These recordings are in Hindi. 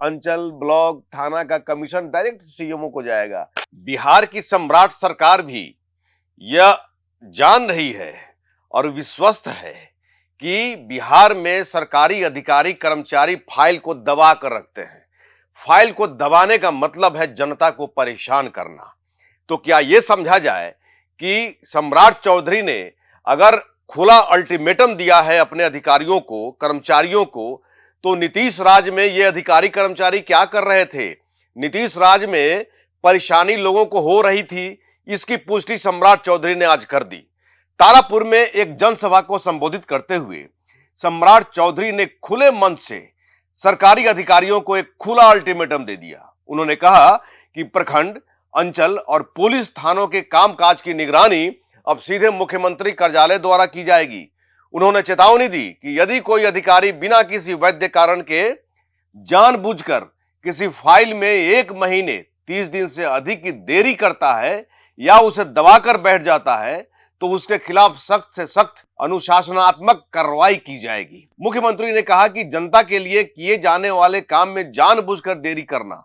अंचल, ब्लॉक, थाना का कमीशन डायरेक्ट सीएमओ को जाएगा। बिहार की सम्राट सरकार भी यह जान रही है और विश्वस्त है कि बिहार में सरकारी अधिकारी कर्मचारी फाइल को दबा कर रखते हैं। फाइल को दबाने का मतलब है जनता को परेशान करना। तो क्या यह समझा जाए कि सम्राट चौधरी ने अगर खुला अल्टीमेटम दिया है अपने अधिकारियों को, कर्मचारियों को, तो नीतीश राज में ये अधिकारी कर्मचारी क्या कर रहे थे? नीतीश राज में परेशानी लोगों को हो रही थी, इसकी पुष्टि सम्राट चौधरी ने आज कर दी। तारापुर में एक जनसभा को संबोधित करते हुए सम्राट चौधरी ने खुले मन से सरकारी अधिकारियों को एक खुला अल्टीमेटम दे दिया। उन्होंने कहा कि प्रखंड, अंचल और पुलिस थानों के कामकाज की निगरानी अब सीधे मुख्यमंत्री कार्यालय द्वारा की जाएगी। उन्होंने चेतावनी दी कि यदि कोई अधिकारी बिना किसी वैध कारण के जानबूझकर किसी फाइल में 1 महीने 30 दिन से अधिक की देरी करता है या उसे दबाकर बैठ जाता है तो उसके खिलाफ सख्त से सख्त अनुशासनात्मक कार्रवाई की जाएगी। मुख्यमंत्री ने कहा कि जनता के लिए किए जाने वाले काम में जानबूझकर देरी करना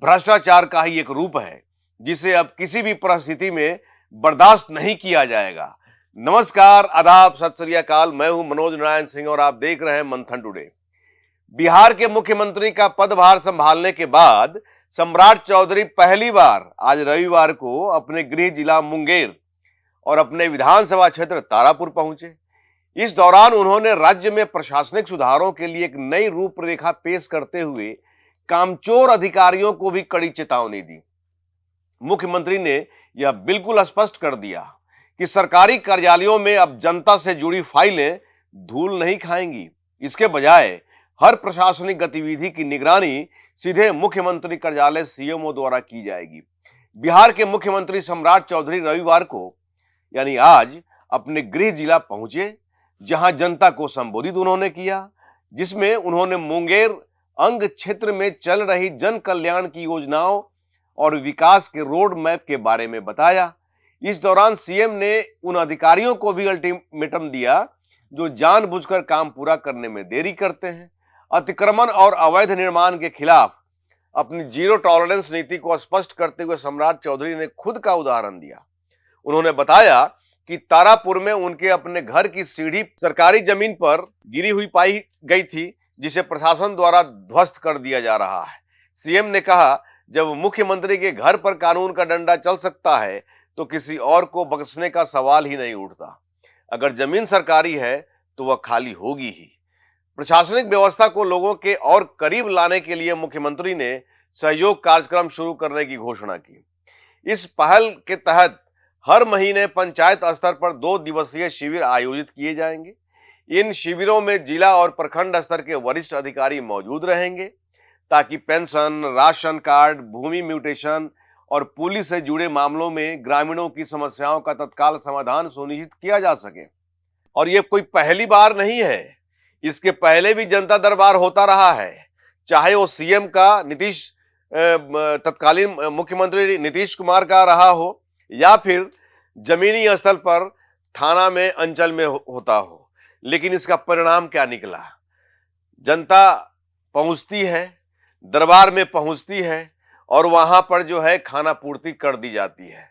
भ्रष्टाचार का ही एक रूप है, जिसे अब किसी भी परिस्थिति में बर्दाश्त नहीं किया जाएगा। नमस्कार, आदाब, सत श्री अकाल। मैं हूं मनोज नारायण सिंह और आप देख रहे हैं मंथन टुडे। बिहार के मुख्यमंत्री का पदभार संभालने के बाद सम्राट चौधरी पहली बार आज रविवार को अपने गृह जिला मुंगेर और अपने विधानसभा क्षेत्र तारापुर पहुंचे। इस दौरान उन्होंने राज्य में प्रशासनिक सुधारों के लिए एक नई रूपरेखा पेश करते हुए कामचोर अधिकारियों को भी कड़ी चेतावनी दी। मुख्यमंत्री ने यह बिल्कुल स्पष्ट कर दिया कि सरकारी कार्यालयों में अब जनता से जुड़ी फाइलें धूल नहीं खाएंगी। इसके बजाय हर प्रशासनिक गतिविधि की निगरानी सीधे मुख्यमंत्री कार्यालय सीएमओ द्वारा की जाएगी। बिहार के मुख्यमंत्री सम्राट चौधरी रविवार को यानी आज अपने गृह जिला पहुंचे, जहां जनता को संबोधित उन्होंने किया, जिसमें उन्होंने मुंगेर अंग क्षेत्र में चल रही जन कल्याण की योजनाओं और विकास के रोड मैप के बारे में बताया। इस दौरान सीएम ने उन अधिकारियों को भी अल्टीमेटम दिया जो जानबूझकर काम पूरा करने में देरी करते हैं। अतिक्रमण और अवैध निर्माण के खिलाफ अपनी जीरो टॉलरेंस नीति को स्पष्ट करते हुए सम्राट चौधरी ने खुद का उदाहरण दिया। उन्होंने बताया कि तारापुर में उनके अपने घर की सीढ़ी सरकारी जमीन पर गिरी हुई पाई गई थी, जिसे प्रशासन द्वारा ध्वस्त कर दिया जा रहा है। सीएम ने कहा, जब मुख्यमंत्री के घर पर कानून का डंडा चल सकता है तो किसी और को बख्शने का सवाल ही नहीं उठता। अगर जमीन सरकारी है तो वह खाली होगी ही। प्रशासनिक व्यवस्था को लोगों के और करीब लाने के लिए मुख्यमंत्री ने सहयोग कार्यक्रम शुरू करने की घोषणा की। इस पहल के तहत हर महीने पंचायत स्तर पर 2 दिवसीय शिविर आयोजित किए जाएंगे। इन शिविरों में जिला और प्रखंड स्तर के वरिष्ठ अधिकारी मौजूद रहेंगे ताकि पेंशन, राशन कार्ड, भूमि म्यूटेशन और पुलिस से जुड़े मामलों में ग्रामीणों की समस्याओं का तत्काल समाधान सुनिश्चित किया जा सके। और ये कोई पहली बार नहीं है, इसके पहले भी जनता दरबार होता रहा है, चाहे वो सीएम का तत्कालीन मुख्यमंत्री नीतीश कुमार का रहा हो या फिर जमीनी स्तर पर थाना में, अंचल में होता हो। लेकिन इसका परिणाम क्या निकला? जनता पहुंचती है, दरबार में पहुंचती है और वहां पर जो है खाना पूर्ति कर दी जाती है।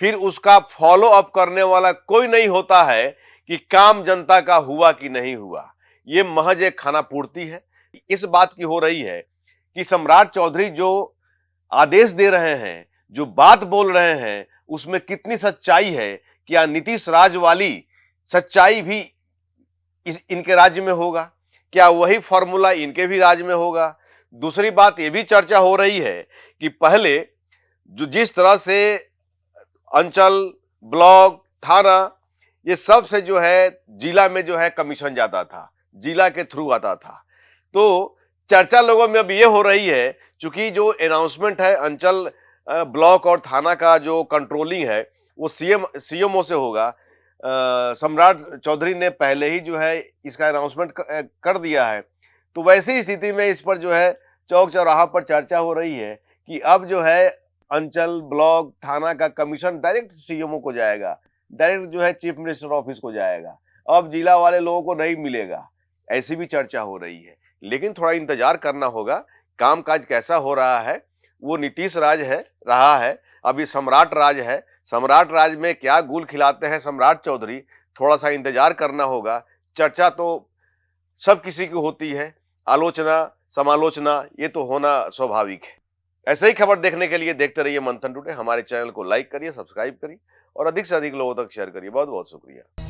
फिर उसका फॉलो अप करने वाला कोई नहीं होता है कि काम जनता का हुआ कि नहीं हुआ। ये महज एक खाना पूर्ति है। इस बात की हो रही है कि सम्राट चौधरी जो आदेश दे रहे हैं, जो बात बोल रहे हैं, उसमें कितनी सच्चाई है। क्या नीतीश राज वाली सच्चाई भी इनके राज्य में होगा? क्या वही फॉर्मूला इनके भी राज्य में होगा? दूसरी बात यह भी चर्चा हो रही है कि पहले जो जिस तरह से अंचल, ब्लॉक, थाना, ये सब से जो है जिला में जो है कमीशन जाता था, जिला के थ्रू आता था। तो चर्चा लोगों में अब ये हो रही है, चूंकि जो अनाउंसमेंट है अंचल, ब्लॉक और थाना का जो कंट्रोलिंग है वो सीएमओ से होगा। सम्राट चौधरी ने पहले ही जो है इसका अनाउंसमेंट कर दिया है। तो वैसी स्थिति में इस पर जो है चौक चौराहा पर चर्चा हो रही है कि अब जो है अंचल, ब्लॉक, थाना का कमीशन डायरेक्ट सीएमओ को जाएगा, डायरेक्ट जो है चीफ मिनिस्टर ऑफिस को जाएगा, अब जिला वाले लोगों को नहीं मिलेगा। ऐसी भी चर्चा हो रही है। लेकिन थोड़ा इंतजार करना होगा, कामकाज कैसा हो रहा है, वो नीतीश राज है रहा है, अभी सम्राट राज है। सम्राट राज में क्या गुल खिलाते हैं सम्राट चौधरी, थोड़ा सा इंतजार करना होगा। चर्चा तो सब किसी की होती है, आलोचना समालोचना ये तो होना स्वाभाविक है। ऐसे ही खबर देखने के लिए देखते रहिए मंथन टुडे। हमारे चैनल को लाइक करिए, सब्सक्राइब करिए और अधिक से अधिक लोगों तक शेयर करिए। बहुत बहुत शुक्रिया।